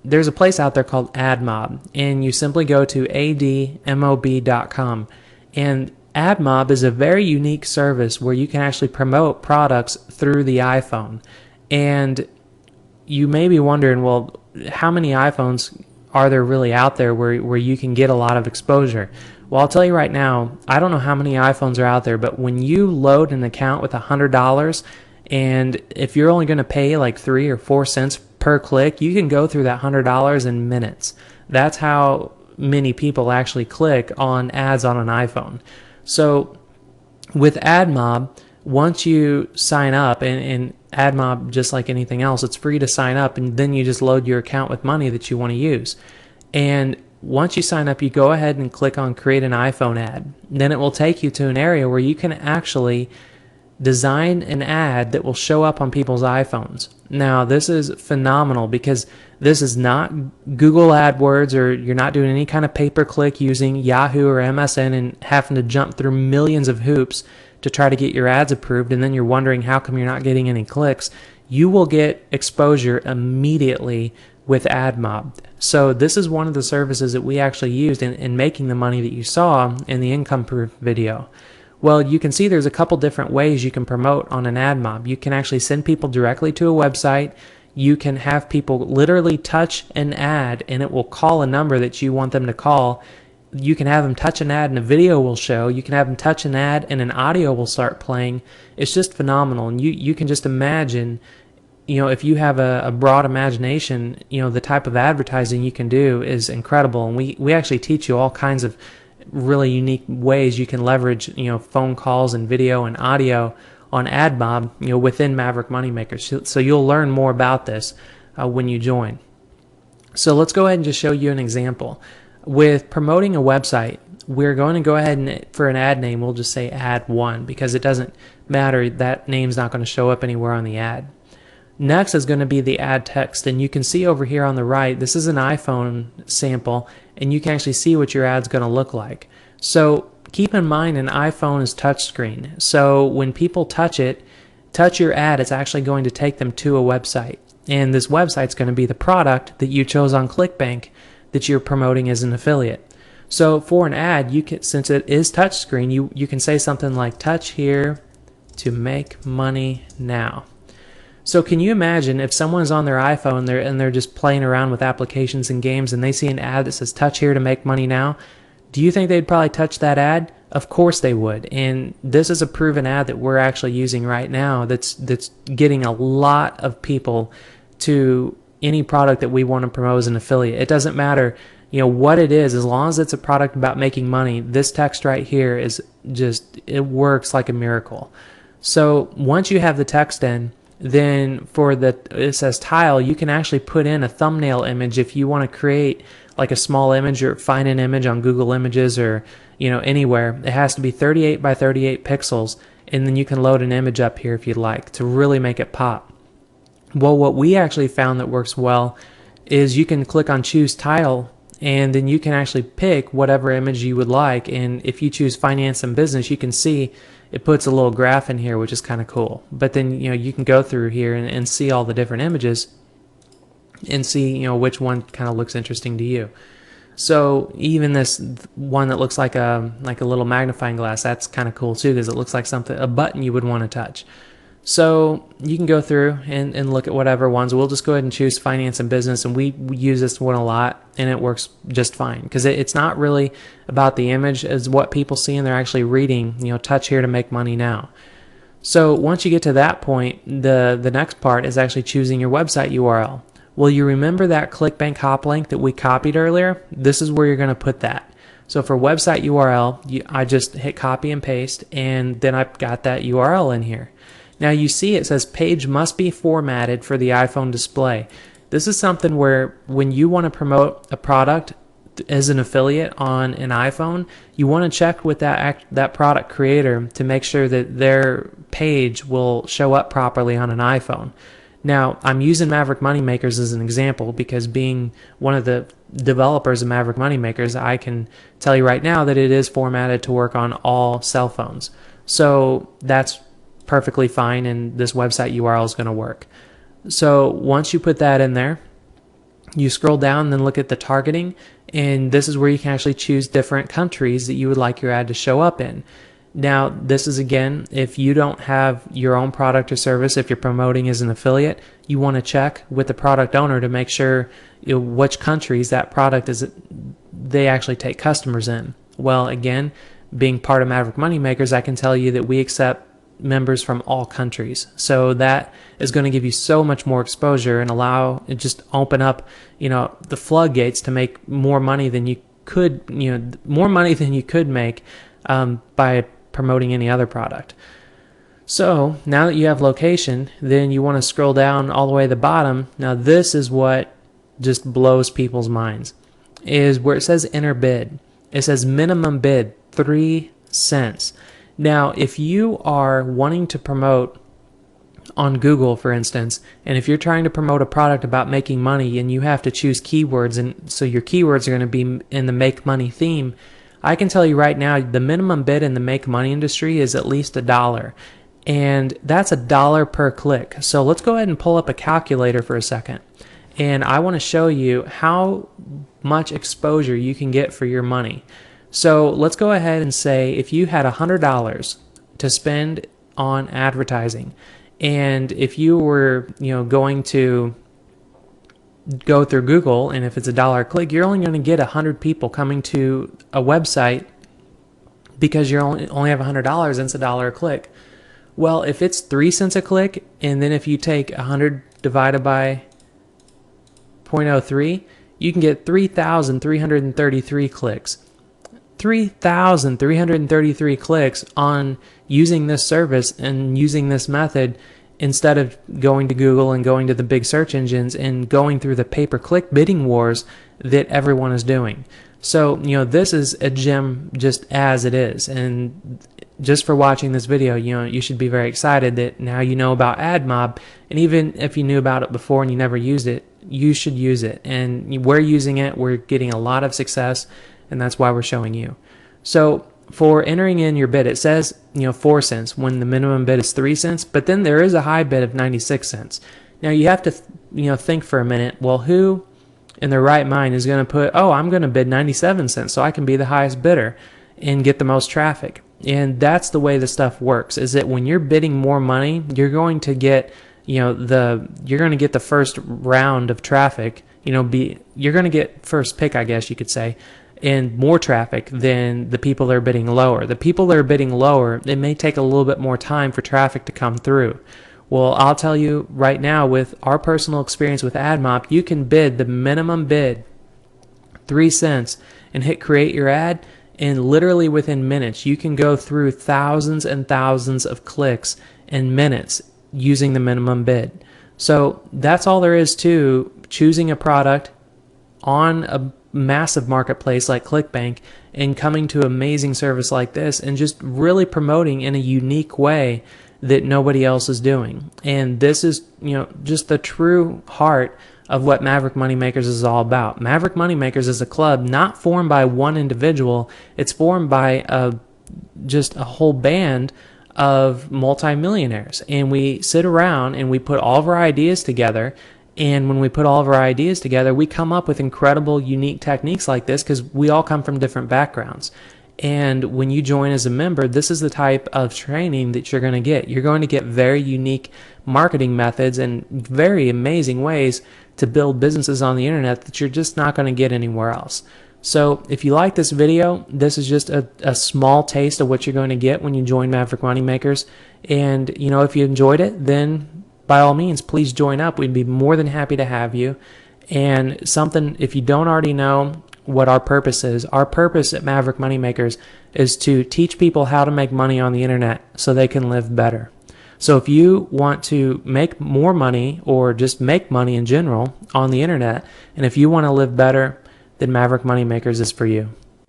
there's a place out there called AdMob, and you simply go to admob.com. And AdMob is a very unique service where you can actually promote products through the iPhone. And you may be wondering, well, how many iPhones are there really out there where you can get a lot of exposure? Well, I'll tell you right now, I don't know how many iPhones are out there, but when you load an account with $100, and if you're only going to pay like 3 or 4 cents per click, you can go through that $100 in minutes. That's how many people actually click on ads on an iPhone. So with AdMob, once you sign up, and AdMob, just like anything else, it's free to sign up, and then you just load your account with money that you want to use. And once you sign up, you go ahead and click on create an iPhone ad. Then it will take you to an area where you can actually design an ad that will show up on people's iPhones. Now, this is phenomenal because this is not Google AdWords, or you're not doing any kind of pay-per-click using Yahoo or MSN and having to jump through millions of hoops to try to get your ads approved, and then you're wondering how come you're not getting any clicks. You will get exposure immediately with AdMob. So this is one of the services that we actually used in making the money that you saw in the income proof video. Well, you can see there's a couple different ways you can promote on an AdMob. You can actually send people directly to a website. You can have people literally touch an ad and it will call a number that you want them to call. You can have them touch an ad and a video will show. You can have them touch an ad and an audio will start playing. It's just phenomenal. And you can just imagine, if you have a broad imagination, the type of advertising you can do is incredible. And we actually teach you all kinds of really unique ways you can leverage, phone calls and video and audio on AdMob, within Maverick Money Makers. So you'll learn more about this when you join. So let's go ahead and just show you an example. With promoting a website, we're going to go ahead and for an ad name, we'll just say ad 1 because it doesn't matter. That name's not going to show up anywhere on the ad. Next is going to be the ad text, and you can see over here on the right, this is an iPhone sample, and you can actually see what your ad's going to look like. So keep in mind an iPhone is touchscreen, so when people touch your ad, it's actually going to take them to a website, and this website's going to be the product that you chose on ClickBank that you're promoting as an affiliate. So for an ad, you can, since it is touchscreen, you can say something like touch here to make money now. So can you imagine if someone's on their iPhone and they're just playing around with applications and games and they see an ad that says touch here to make money now? Do you think they'd probably touch that ad? Of course they would. And this is a proven ad that we're actually using right now that's getting a lot of people to any product that we want to promote as an affiliate. It doesn't matter what it is, as long as it's a product about making money. This text right here is just, it works like a miracle. So once you have the text in, then for it says tile, you can actually put in a thumbnail image if you want to create like a small image or find an image on Google Images or anywhere. It has to be 38 by 38 pixels, and then you can load an image up here if you'd like to really make it pop. Well, what we actually found that works well is you can click on choose tile, and then you can actually pick whatever image you would like. And if you choose finance and business, you can see it puts a little graph in here, which is kind of cool. But then you can go through here and see all the different images and see which one kind of looks interesting to you. So even this one that looks like a little magnifying glass, that's kind of cool too, because it looks like a button you would want to touch. So you can go through and look at whatever ones. We'll just go ahead and choose finance and business, and we use this one a lot, and it works just fine because it's not really about the image as what people see, and they're actually reading, touch here to make money now. So once you get to that point, the next part is actually choosing your website URL. Well, you remember that ClickBank hop link that we copied earlier? This is where you're going to put that. So for website URL, I just hit copy and paste, and then I've got that URL in here. Now you see it says page must be formatted for the iPhone display. This is something where when you want to promote a product as an affiliate on an iPhone, you want to check with that product creator to make sure that their page will show up properly on an iPhone. Now, I'm using Maverick Money Makers as an example because being one of the developers of Maverick Money Makers, I can tell you right now that it is formatted to work on all cell phones. So that's perfectly fine, and this website URL is going to work. So once you put that in there, You scroll down and then look at the targeting, and this is where you can actually choose different countries that you would like your ad to show up in. Now, this is again, if you don't have your own product or service, if you're promoting as an affiliate, you want to check with the product owner to make sure which countries that product is they actually take customers in. Well, again, being part of Maverick Money Makers, I can tell you that we accept members from all countries. So that is going to give you so much more exposure and just open up, the floodgates to make more money than you could, more money than you could make by promoting any other product. So now that you have location, then you want to scroll down all the way to the bottom. Now this is what just blows people's minds, is where it says enter bid. It says minimum bid 3 cents. Now if you are wanting to promote on Google, for instance, and if you're trying to promote a product about making money and you have to choose keywords, and so your keywords are going to be in the make money theme, I can tell you right now the minimum bid in the make money industry is at least $1, and that's $1 per click. So let's go ahead and pull up a calculator for a second, and I want to show you how much exposure you can get for your money. So let's go ahead and say if you had $100 to spend on advertising, and if you were going to go through Google, and if it's $1 a click, you're only going to get 100 people coming to a website because you only have $100 and it's $1 a click. Well, if it's 3 cents a click, and then if you take 100 divided by 0.03, you can get 3,333 clicks. 3,333 clicks on using this service and using this method, instead of going to Google and going to the big search engines and going through the pay-per-click bidding wars that everyone is doing. So, this is a gem just as it is. And just for watching this video, you should be very excited that now you know about AdMob. And even if you knew about it before and you never used it, you should use it. And we're using it. We're getting a lot of success, and that's why we're showing you. So for entering in your bid, it says 4 cents when the minimum bid is 3 cents, but then there is a high bid of 96 cents. Now you have to think for a minute, well, who in their right mind is going to put, oh, I'm going to bid 97 cents so I can be the highest bidder and get the most traffic? And that's the way the stuff works, is that when you're bidding more money, you're going to get the first round of traffic, you're going to get first pick, I guess you could say, and more traffic than the people that are bidding lower. The people that are bidding lower, it may take a little bit more time for traffic to come through. Well, I'll tell you right now, with our personal experience with AdMob, you can bid the minimum bid 3 cents and hit create your ad, and literally within minutes you can go through thousands and thousands of clicks in minutes using the minimum bid. So that's all there is to choosing a product on a massive marketplace like ClickBank and coming to an amazing service like this and just really promoting in a unique way that nobody else is doing. And this is just the true heart of what Maverick Money Makers is all about. Maverick Money Makers is a club not formed by one individual. It's formed by just a whole band of multimillionaires, and we sit around and we put all of our ideas together. And when we put all of our ideas together, we come up with incredible, unique techniques like this because we all come from different backgrounds. And when you join as a member, this is the type of training that you're going to get. You're going to get very unique marketing methods and very amazing ways to build businesses on the internet that you're just not going to get anywhere else. So if you like this video, this is just a small taste of what you're going to get when you join Maverick Money Makers. And if you enjoyed it, then by all means, please join up. We'd be more than happy to have you. And if you don't already know what our purpose is, our purpose at Maverick Money Makers is to teach people how to make money on the internet so they can live better. So if you want to make more money or just make money in general on the internet, and if you want to live better, then Maverick Money Makers is for you.